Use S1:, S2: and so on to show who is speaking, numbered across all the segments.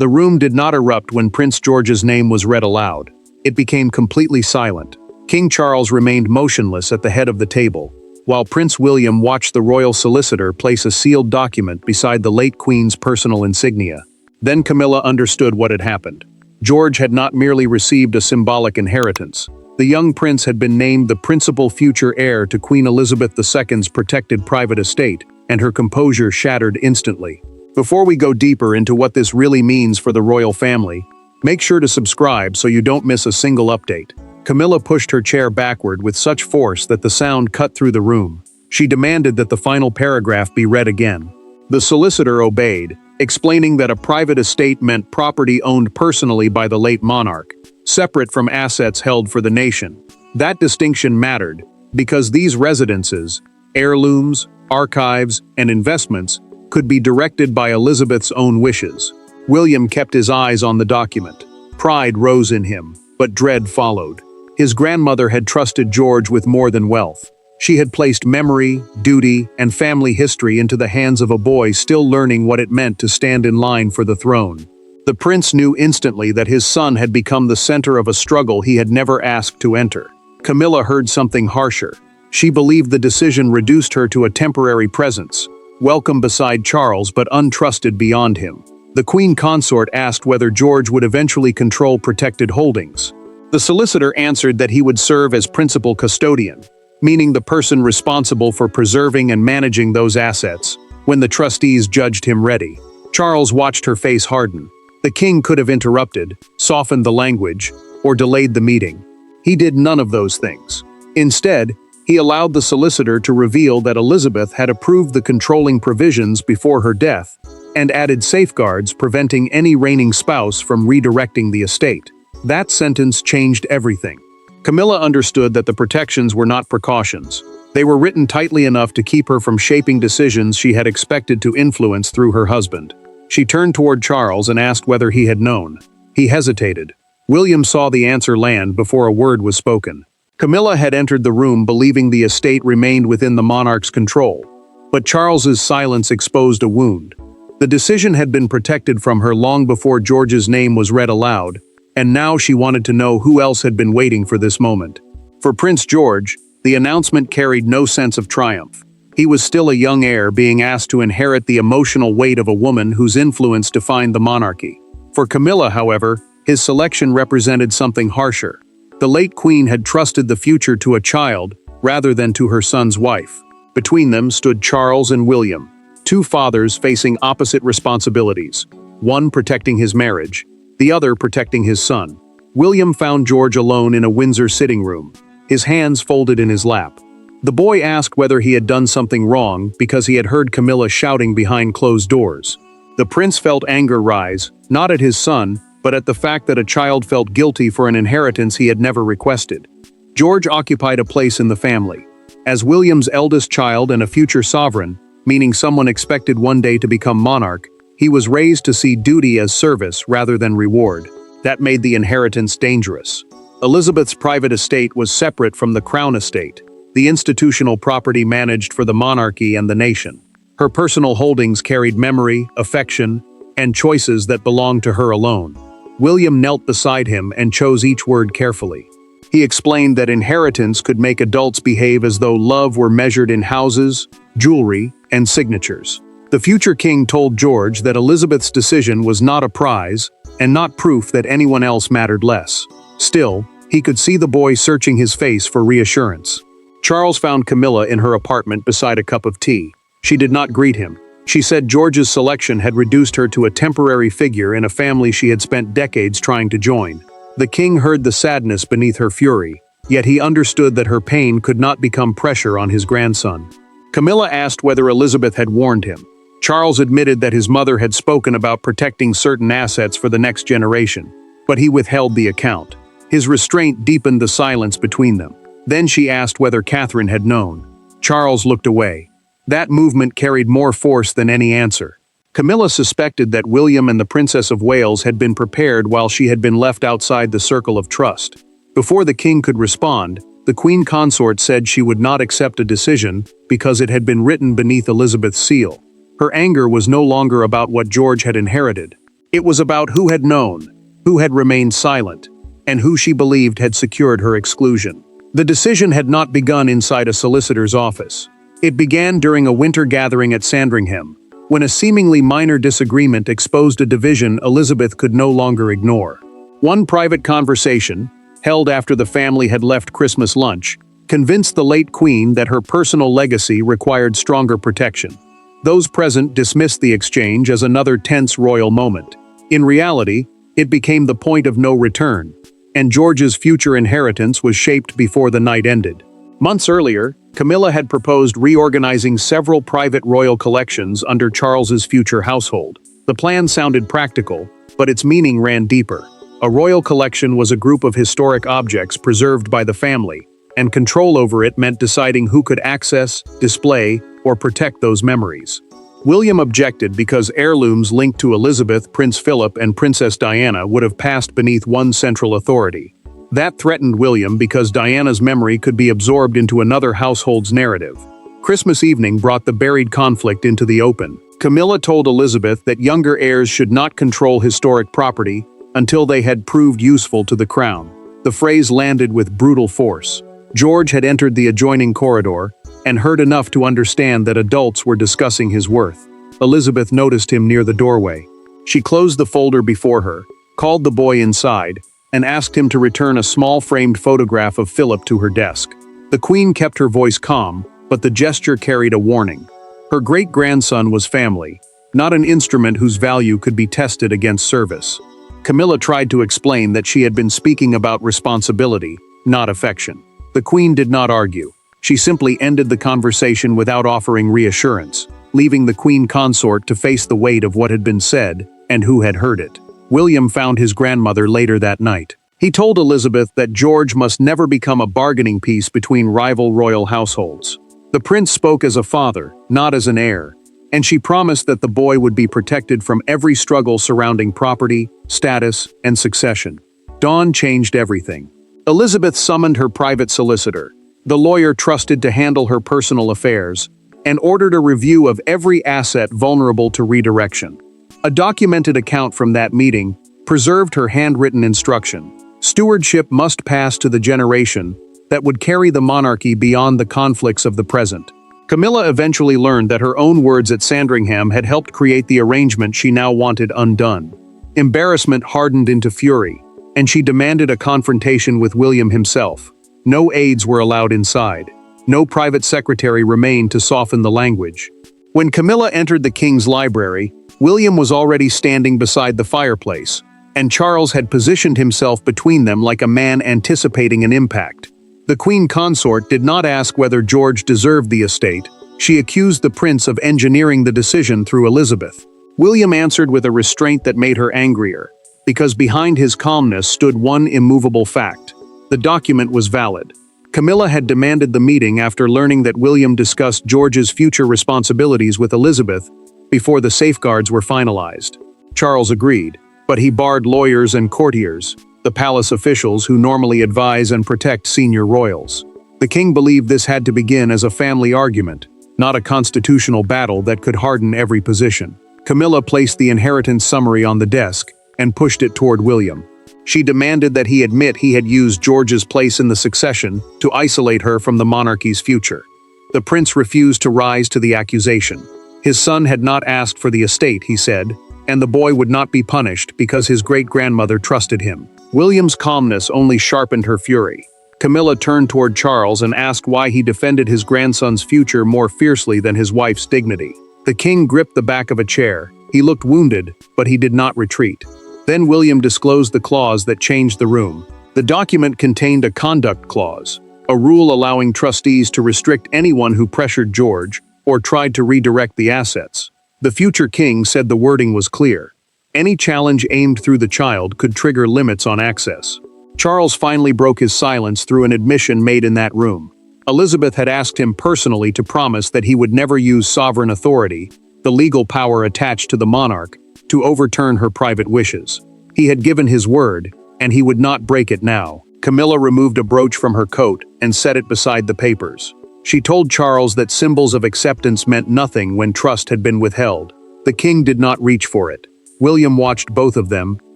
S1: The room did not erupt when Prince George's name was read aloud. It became completely silent. King Charles remained motionless at the head of the table, while Prince William watched the royal solicitor place a sealed document beside the late Queen's personal insignia. Then Camilla understood what had happened. George had not merely received a symbolic inheritance. The young prince had been named the principal future heir to Queen Elizabeth II's protected private estate, and her composure shattered instantly. Before we go deeper into what this really means for the royal family, make sure to subscribe so you don't miss a single update. Camilla pushed her chair backward with such force that the sound cut through the room. She demanded that the final paragraph be read again. The solicitor obeyed, explaining that a private estate meant property owned personally by the late monarch, separate from assets held for the nation. That distinction mattered, because these residences, heirlooms, archives, and investments could be directed by Elizabeth's own wishes. William kept his eyes on the document. Pride rose in him, but dread followed. His grandmother had trusted George with more than wealth. She had placed memory, duty, and family history into the hands of a boy still learning what it meant to stand in line for the throne. The prince knew instantly that his son had become the center of a struggle he had never asked to enter. Camilla heard something harsher. She believed the decision reduced her to a temporary presence, welcome beside Charles but untrusted beyond him. The Queen Consort asked whether George would eventually control protected holdings. The solicitor answered that he would serve as principal custodian, meaning the person responsible for preserving and managing those assets, when the trustees judged him ready. Charles watched her face harden. The king could have interrupted, softened the language, or delayed the meeting. He did none of those things. Instead, he allowed the solicitor to reveal that Elizabeth had approved the controlling provisions before her death, and added safeguards preventing any reigning spouse from redirecting the estate. That sentence changed everything. Camilla understood that the protections were not precautions. They were written tightly enough to keep her from shaping decisions she had expected to influence through her husband. She turned toward Charles and asked whether he had known. He hesitated. William saw the answer land before a word was spoken. Camilla had entered the room believing the estate remained within the monarch's control, but Charles's silence exposed a wound. The decision had been protected from her long before George's name was read aloud, and now she wanted to know who else had been waiting for this moment. For Prince George, the announcement carried no sense of triumph. He was still a young heir being asked to inherit the emotional weight of a woman whose influence defined the monarchy. For Camilla, however, his selection represented something harsher. The late queen had trusted the future to a child rather than to her son's wife. Between them stood Charles and William, two fathers facing opposite responsibilities, one protecting his marriage, the other protecting his son. William found George alone in a Windsor sitting room, his hands folded in his lap. The boy asked whether he had done something wrong because he had heard Camilla shouting behind closed doors. The prince felt anger rise, not at his son, but at the fact that a child felt guilty for an inheritance he had never requested. George occupied a place in the family. As William's eldest child and a future sovereign, meaning someone expected one day to become monarch, he was raised to see duty as service rather than reward. That made the inheritance dangerous. Elizabeth's private estate was separate from the crown estate, the institutional property managed for the monarchy and the nation. Her personal holdings carried memory, affection, and choices that belonged to her alone. William knelt beside him and chose each word carefully. He explained that inheritance could make adults behave as though love were measured in houses, jewelry, and signatures. The future king told George that Elizabeth's decision was not a prize and not proof that anyone else mattered less. Still, he could see the boy searching his face for reassurance. Charles found Camilla in her apartment beside a cup of tea. She did not greet him. She said George's selection had reduced her to a temporary figure in a family she had spent decades trying to join. The king heard the sadness beneath her fury, yet he understood that her pain could not become pressure on his grandson. Camilla asked whether Elizabeth had warned him. Charles admitted that his mother had spoken about protecting certain assets for the next generation, but he withheld the account. His restraint deepened the silence between them. Then she asked whether Catherine had known. Charles looked away. That movement carried more force than any answer. Camilla suspected that William and the Princess of Wales had been prepared while she had been left outside the circle of trust. Before the king could respond, the Queen Consort said she would not accept a decision because it had been written beneath Elizabeth's seal. Her anger was no longer about what George had inherited. It was about who had known, who had remained silent, and who she believed had secured her exclusion. The decision had not begun inside a solicitor's office. It began during a winter gathering at Sandringham, when a seemingly minor disagreement exposed a division Elizabeth could no longer ignore. One private conversation, held after the family had left Christmas lunch, convinced the late Queen that her personal legacy required stronger protection. Those present dismissed the exchange as another tense royal moment. In reality, it became the point of no return, and George's future inheritance was shaped before the night ended. Months earlier, Camilla had proposed reorganizing several private royal collections under Charles's future household. The plan sounded practical, but its meaning ran deeper. A royal collection was a group of historic objects preserved by the family, and control over it meant deciding who could access, display, or protect those memories. William objected because heirlooms linked to Elizabeth, Prince Philip, and Princess Diana would have passed beneath one central authority. That threatened William because Diana's memory could be absorbed into another household's narrative. Christmas evening brought the buried conflict into the open. Camilla told Elizabeth that younger heirs should not control historic property until they had proved useful to the crown. The phrase landed with brutal force. George had entered the adjoining corridor and heard enough to understand that adults were discussing his worth. Elizabeth noticed him near the doorway. She closed the folder before her, called the boy inside, and asked him to return a small framed photograph of Philip to her desk. The Queen kept her voice calm, but the gesture carried a warning. Her great-grandson was family, not an instrument whose value could be tested against service. Camilla tried to explain that she had been speaking about responsibility, not affection. The Queen did not argue. She simply ended the conversation without offering reassurance, leaving the Queen consort to face the weight of what had been said and who had heard it. William found his grandmother later that night. He told Elizabeth that George must never become a bargaining piece between rival royal households. The prince spoke as a father, not as an heir, and she promised that the boy would be protected from every struggle surrounding property, status, and succession. Dawn changed everything. Elizabeth summoned her private solicitor, the lawyer trusted to handle her personal affairs, and ordered a review of every asset vulnerable to redirection. A documented account from that meeting preserved her handwritten instruction. Stewardship must pass to the generation that would carry the monarchy beyond the conflicts of the present. Camilla eventually learned that her own words at Sandringham had helped create the arrangement she now wanted undone. Embarrassment hardened into fury, and she demanded a confrontation with William himself. No aides were allowed inside. No private secretary remained to soften the language. When Camilla entered the king's library, William was already standing beside the fireplace, and Charles had positioned himself between them like a man anticipating an impact. The Queen consort did not ask whether George deserved the estate. She accused the prince of engineering the decision through Elizabeth. William answered with a restraint that made her angrier, because behind his calmness stood one immovable fact. The document was valid. Camilla had demanded the meeting after learning that William discussed George's future responsibilities with Elizabeth before the safeguards were finalized. Charles agreed, but he barred lawyers and courtiers, the palace officials who normally advise and protect senior royals. The king believed this had to begin as a family argument, not a constitutional battle that could harden every position. Camilla placed the inheritance summary on the desk and pushed it toward William. She demanded that he admit he had used George's place in the succession to isolate her from the monarchy's future. The prince refused to rise to the accusation. His son had not asked for the estate, he said, and the boy would not be punished because his great-grandmother trusted him. William's calmness only sharpened her fury. Camilla turned toward Charles and asked why he defended his grandson's future more fiercely than his wife's dignity. The king gripped the back of a chair. He looked wounded, but he did not retreat. Then William disclosed the clause that changed the room. The document contained a conduct clause, a rule allowing trustees to restrict anyone who pressured George or tried to redirect the assets. The future king said the wording was clear. Any challenge aimed through the child could trigger limits on access. Charles finally broke his silence through an admission made in that room. Elizabeth had asked him personally to promise that he would never use sovereign authority, the legal power attached to the monarch, to overturn her private wishes. He had given his word, and he would not break it now. Camilla removed a brooch from her coat and set it beside the papers. She told Charles that symbols of acceptance meant nothing when trust had been withheld. The king did not reach for it. William watched both of them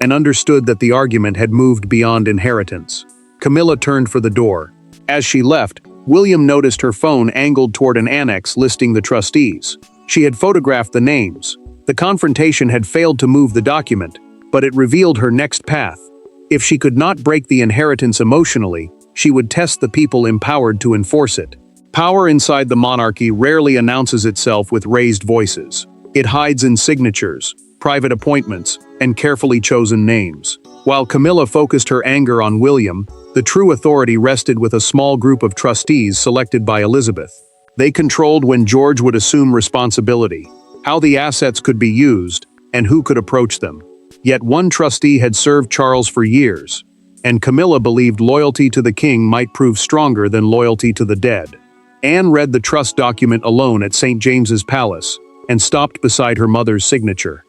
S1: and understood that the argument had moved beyond inheritance. Camilla turned for the door. As she left, William noticed her phone angled toward an annex listing the trustees. She had photographed the names. The confrontation had failed to move the document, but it revealed her next path. If she could not break the inheritance emotionally, she would test the people empowered to enforce it. Power inside the monarchy rarely announces itself with raised voices. It hides in signatures, private appointments, and carefully chosen names. While Camilla focused her anger on William, the true authority rested with a small group of trustees selected by Elizabeth. They controlled when George would assume responsibility, how the assets could be used, and who could approach them. Yet one trustee had served Charles for years, and Camilla believed loyalty to the king might prove stronger than loyalty to the dead. Anne read the trust document alone at St. James's Palace and stopped beside her mother's signature.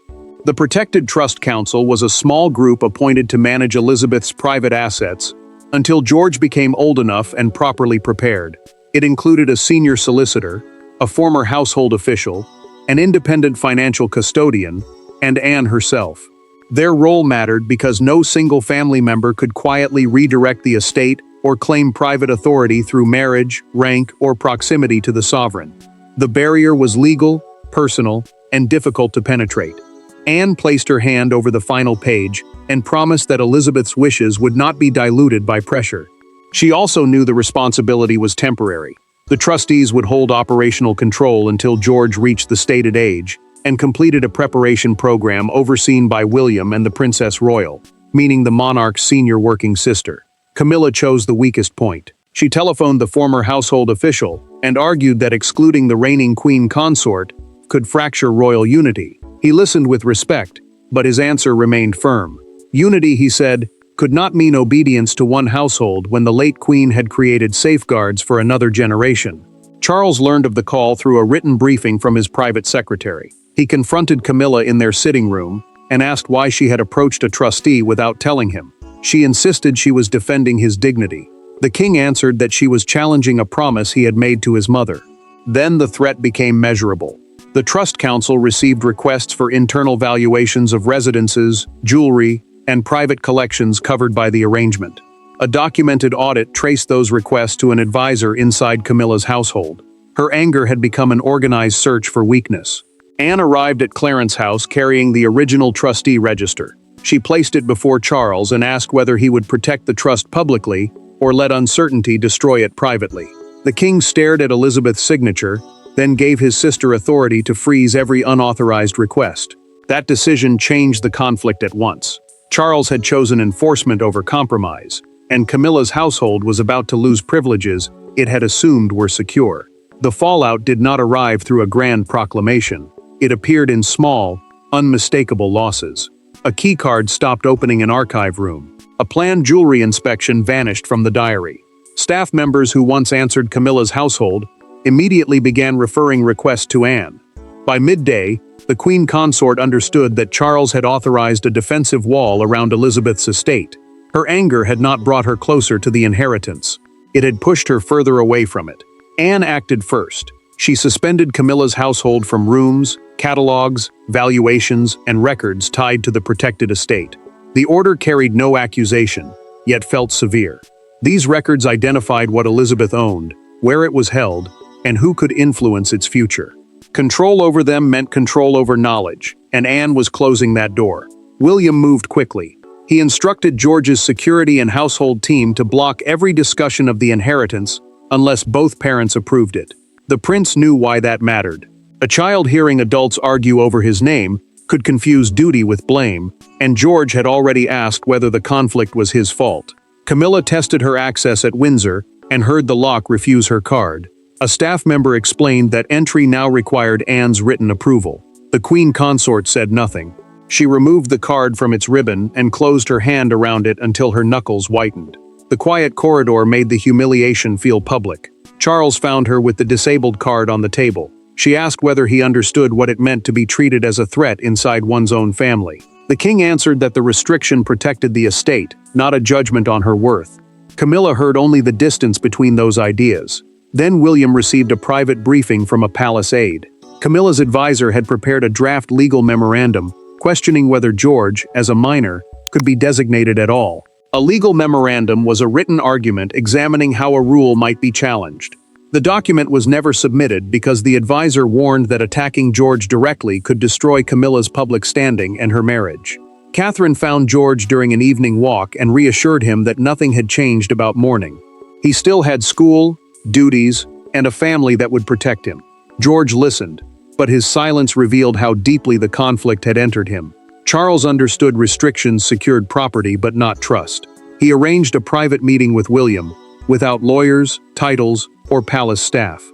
S1: The Protected Trust Council was a small group appointed to manage Elizabeth's private assets until George became old enough and properly prepared. It included a senior solicitor, a former household official, an independent financial custodian, and Anne herself. Their role mattered because no single family member could quietly redirect the estate or claim private authority through marriage, rank, or proximity to the sovereign. The barrier was legal, personal, and difficult to penetrate. Anne placed her hand over the final page and promised that Elizabeth's wishes would not be diluted by pressure. She also knew the responsibility was temporary. The trustees would hold operational control until George reached the stated age and completed a preparation program overseen by William and the Princess Royal, meaning the monarch's senior working sister. Camilla chose the weakest point. She telephoned the former household official and argued that excluding the reigning queen consort could fracture royal unity. He listened with respect, but his answer remained firm. Unity, he said, could not mean obedience to one household when the late queen had created safeguards for another generation. Charles learned of the call through a written briefing from his private secretary. He confronted Camilla in their sitting room and asked why she had approached a trustee without telling him. She insisted she was defending his dignity. The king answered that she was challenging a promise he had made to his mother. Then the threat became measurable. The Trust Council received requests for internal valuations of residences, jewelry, and private collections covered by the arrangement. A documented audit traced those requests to an advisor inside Camilla's household. Her anger had become an organized search for weakness. Anne arrived at Clarence's house carrying the original trustee register. She placed it before Charles and asked whether he would protect the trust publicly or let uncertainty destroy it privately. The king stared at Elizabeth's signature, then gave his sister authority to freeze every unauthorized request. That decision changed the conflict at once. Charles had chosen enforcement over compromise, and Camilla's household was about to lose privileges it had assumed were secure. The fallout did not arrive through a grand proclamation. It appeared in small, unmistakable losses. A keycard stopped opening an archive room. A planned jewelry inspection vanished from the diary. Staff members who once answered Camilla's household immediately began referring requests to Anne. By midday, the queen consort understood that Charles had authorized a defensive wall around Elizabeth's estate. Her anger had not brought her closer to the inheritance. It had pushed her further away from it. Anne acted first. She suspended Camilla's household from rooms, catalogs, valuations, and records tied to the protected estate. The order carried no accusation, yet felt severe. These records identified what Elizabeth owned, where it was held, and who could influence its future. Control over them meant control over knowledge, and Anne was closing that door. William moved quickly. He instructed George's security and household team to block every discussion of the inheritance unless both parents approved it. The prince knew why that mattered. A child hearing adults argue over his name could confuse duty with blame, and George had already asked whether the conflict was his fault. Camilla tested her access at Windsor and heard the lock refuse her card. A staff member explained that entry now required Anne's written approval. The queen consort said nothing. She removed the card from its ribbon and closed her hand around it until her knuckles whitened. The quiet corridor made the humiliation feel public. Charles found her with the disabled card on the table. She asked whether he understood what it meant to be treated as a threat inside one's own family. The king answered that the restriction protected the estate, not a judgment on her worth. Camilla heard only the distance between those ideas. Then William received a private briefing from a palace aide. Camilla's advisor had prepared a draft legal memorandum, questioning whether George, as a minor, could be designated at all. A legal memorandum was a written argument examining how a rule might be challenged. The document was never submitted because the advisor warned that attacking George directly could destroy Camilla's public standing and her marriage. Catherine found George during an evening walk and reassured him that nothing had changed about mourning. He still had school, duties, and a family that would protect him. George listened, but his silence revealed how deeply the conflict had entered him. Charles understood restrictions secured property but not trust. He arranged a private meeting with William, without lawyers, titles, or palace staff.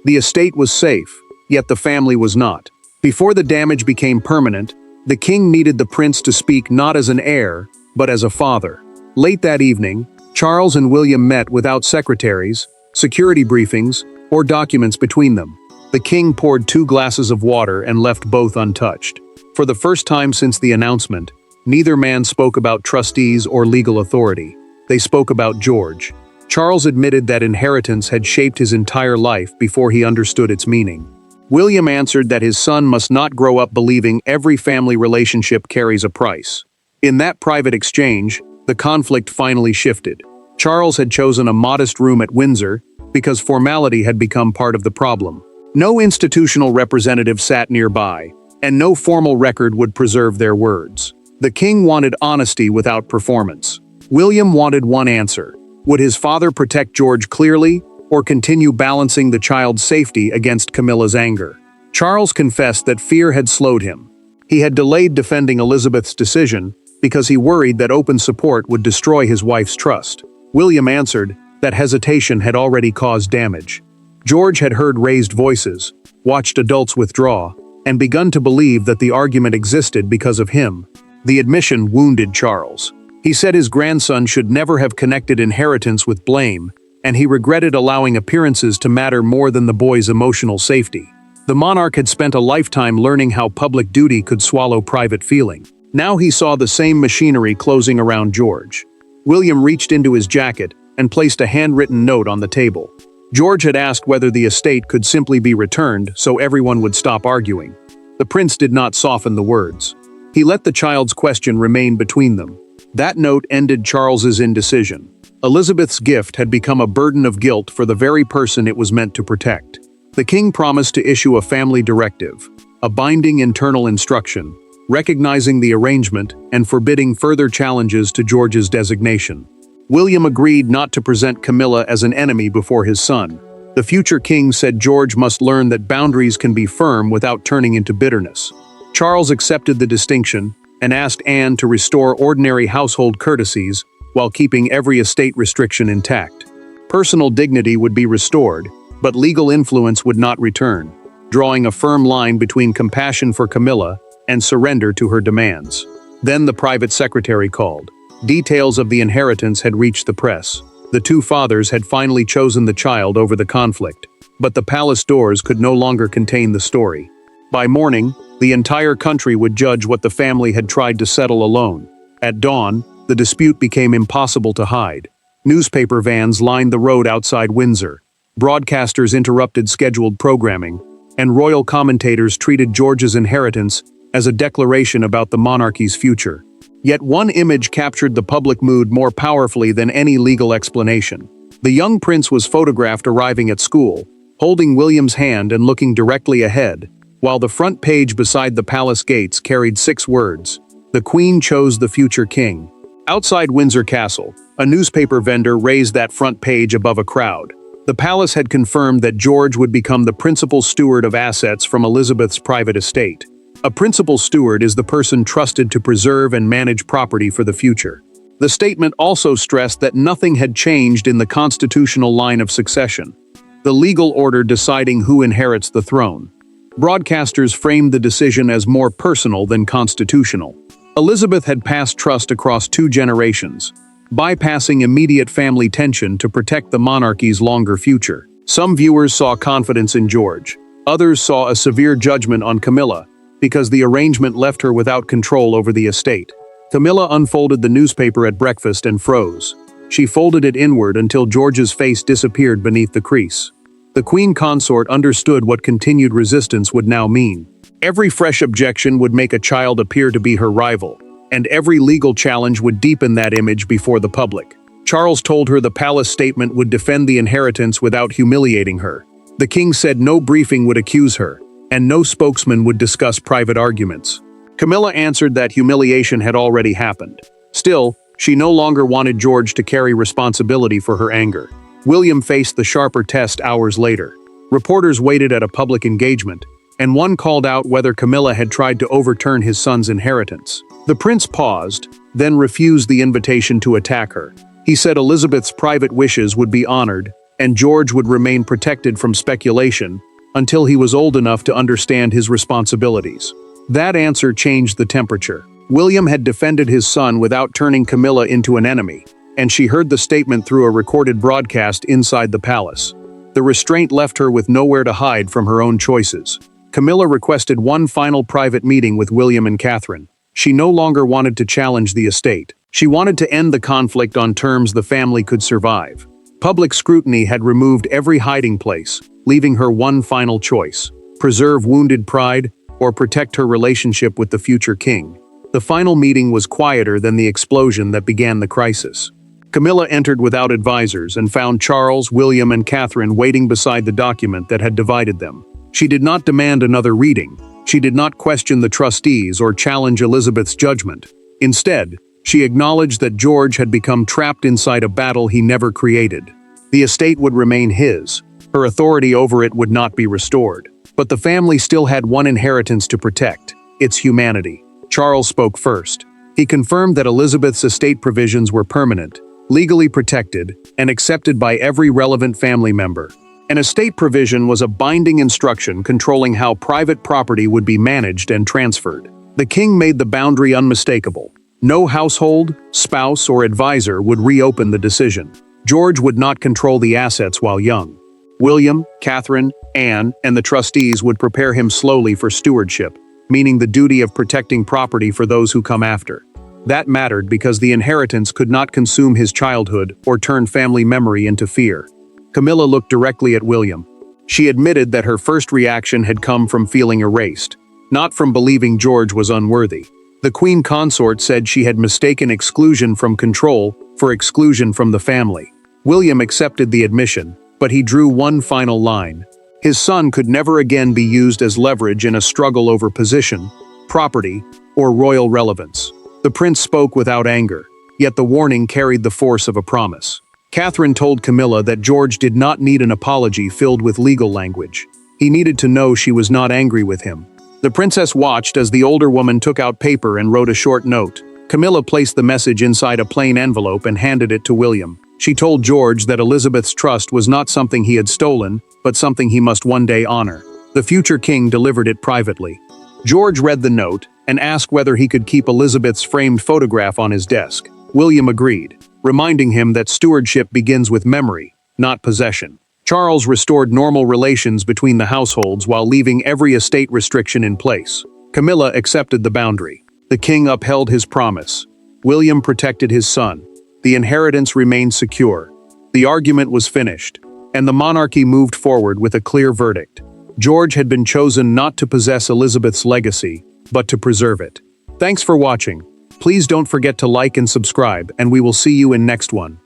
S1: The estate was safe, yet the family was not. Before the damage became permanent, the king needed the prince to speak not as an heir, but as a father. Late that evening, Charles and William met without secretaries, security briefings, or documents between them. The king poured 2 glasses of water and left both untouched. For the first time since the announcement, neither man spoke about trustees or legal authority. They spoke about George. Charles admitted that inheritance had shaped his entire life before he understood its meaning. William answered that his son must not grow up believing every family relationship carries a price. In that private exchange, the conflict finally shifted. Charles had chosen a modest room at Windsor because formality had become part of the problem. No institutional representative sat nearby, and no formal record would preserve their words. The king wanted honesty without performance. William wanted one answer. Would his father protect George clearly, or continue balancing the child's safety against Camilla's anger? Charles confessed that fear had slowed him. He had delayed defending Elizabeth's decision because he worried that open support would destroy his wife's trust. William answered that hesitation had already caused damage. George had heard raised voices, watched adults withdraw, and begun to believe that the argument existed because of him. The admission wounded Charles. He said his grandson should never have connected inheritance with blame, and he regretted allowing appearances to matter more than the boy's emotional safety. The monarch had spent a lifetime learning how public duty could swallow private feeling. Now he saw the same machinery closing around George. William reached into his jacket and placed a handwritten note on the table. George had asked whether the estate could simply be returned so everyone would stop arguing. The prince did not soften the words. He let the child's question remain between them. That note ended Charles's indecision. Elizabeth's gift had become a burden of guilt for the very person it was meant to protect. The king promised to issue a family directive, a binding internal instruction, recognizing the arrangement and forbidding further challenges to George's designation. William agreed not to present Camilla as an enemy before his son. The future king said George must learn that boundaries can be firm without turning into bitterness. Charles accepted the distinction and asked Anne to restore ordinary household courtesies while keeping every estate restriction intact. Personal dignity would be restored, but legal influence would not return, drawing a firm line between compassion for Camilla and surrender to her demands. Then the private secretary called. Details of the inheritance had reached the press. The 2 fathers had finally chosen the child over the conflict, but the palace doors could no longer contain the story. By morning, the entire country would judge what the family had tried to settle alone. At dawn, the dispute became impossible to hide. Newspaper vans lined the road outside Windsor. Broadcasters interrupted scheduled programming, and royal commentators treated George's inheritance as a declaration about the monarchy's future. Yet one image captured the public mood more powerfully than any legal explanation. The young prince was photographed arriving at school, holding William's hand and looking directly ahead, while the front page beside the palace gates carried 6 words: "The Queen chose the future king." Outside Windsor Castle, a newspaper vendor raised that front page above a crowd. The palace had confirmed that George would become the principal steward of assets from Elizabeth's private estate. A principal steward is the person trusted to preserve and manage property for the future. The statement also stressed that nothing had changed in the constitutional line of succession, the legal order deciding who inherits the throne. Broadcasters framed the decision as more personal than constitutional. Elizabeth had passed trust across 2 generations, bypassing immediate family tension to protect the monarchy's longer future. Some viewers saw confidence in George. Others saw a severe judgment on Camilla, because the arrangement left her without control over the estate. Camilla unfolded the newspaper at breakfast and froze. She folded it inward until George's face disappeared beneath the crease. The queen consort understood what continued resistance would now mean. Every fresh objection would make a child appear to be her rival, and every legal challenge would deepen that image before the public. Charles told her the palace statement would defend the inheritance without humiliating her. The king said no briefing would accuse her, and no spokesman would discuss private arguments. Camilla answered that humiliation had already happened. Still, she no longer wanted George to carry responsibility for her anger. William faced the sharper test hours later. Reporters waited at a public engagement, and one called out whether Camilla had tried to overturn his son's inheritance. The prince paused, then refused the invitation to attack her. He said Elizabeth's private wishes would be honored, and George would remain protected from speculation until he was old enough to understand his responsibilities. That answer changed the temperature. William had defended his son without turning Camilla into an enemy, and she heard the statement through a recorded broadcast inside the palace. The restraint left her with nowhere to hide from her own choices. Camilla requested one final private meeting with William and Catherine. She no longer wanted to challenge the estate. She wanted to end the conflict on terms the family could survive. Public scrutiny had removed every hiding place, leaving her one final choice: preserve wounded pride or protect her relationship with the future king. The final meeting was quieter than the explosion that began the crisis. Camilla entered without advisors and found Charles, William, and Catherine waiting beside the document that had divided them. She did not demand another reading. She did not question the trustees or challenge Elizabeth's judgment. Instead, she acknowledged that George had become trapped inside a battle he never created. The estate would remain his. Her authority over it would not be restored. But the family still had one inheritance to protect: its humanity. Charles spoke first. He confirmed that Elizabeth's estate provisions were permanent, legally protected, and accepted by every relevant family member. An estate provision was a binding instruction controlling how private property would be managed and transferred. The king made the boundary unmistakable. No household, spouse, or advisor would reopen the decision. George would not control the assets while young. William, Catherine, Anne, and the trustees would prepare him slowly for stewardship, meaning the duty of protecting property for those who come after. That mattered because the inheritance could not consume his childhood or turn family memory into fear. Camilla looked directly at William. She admitted that her first reaction had come from feeling erased, not from believing George was unworthy. The queen consort said she had mistaken exclusion from control for exclusion from the family. William accepted the admission, but he drew one final line. His son could never again be used as leverage in a struggle over position, property, or royal relevance. The prince spoke without anger, yet the warning carried the force of a promise. Catherine told Camilla that George did not need an apology filled with legal language. He needed to know she was not angry with him. The princess watched as the older woman took out paper and wrote a short note. Camilla placed the message inside a plain envelope and handed it to William. She told George that Elizabeth's trust was not something he had stolen, but something he must one day honor. The future king delivered it privately. George read the note and asked whether he could keep Elizabeth's framed photograph on his desk. William agreed, reminding him that stewardship begins with memory, not possession. Charles restored normal relations between the households while leaving every estate restriction in place. Camilla accepted the boundary. The king upheld his promise. William protected his son. The inheritance remained secure. The argument was finished, and the monarchy moved forward with a clear verdict. George had been chosen not to possess Elizabeth's legacy, but to preserve it. Thanks for watching. Please don't forget to like and subscribe, and we will see you in next one.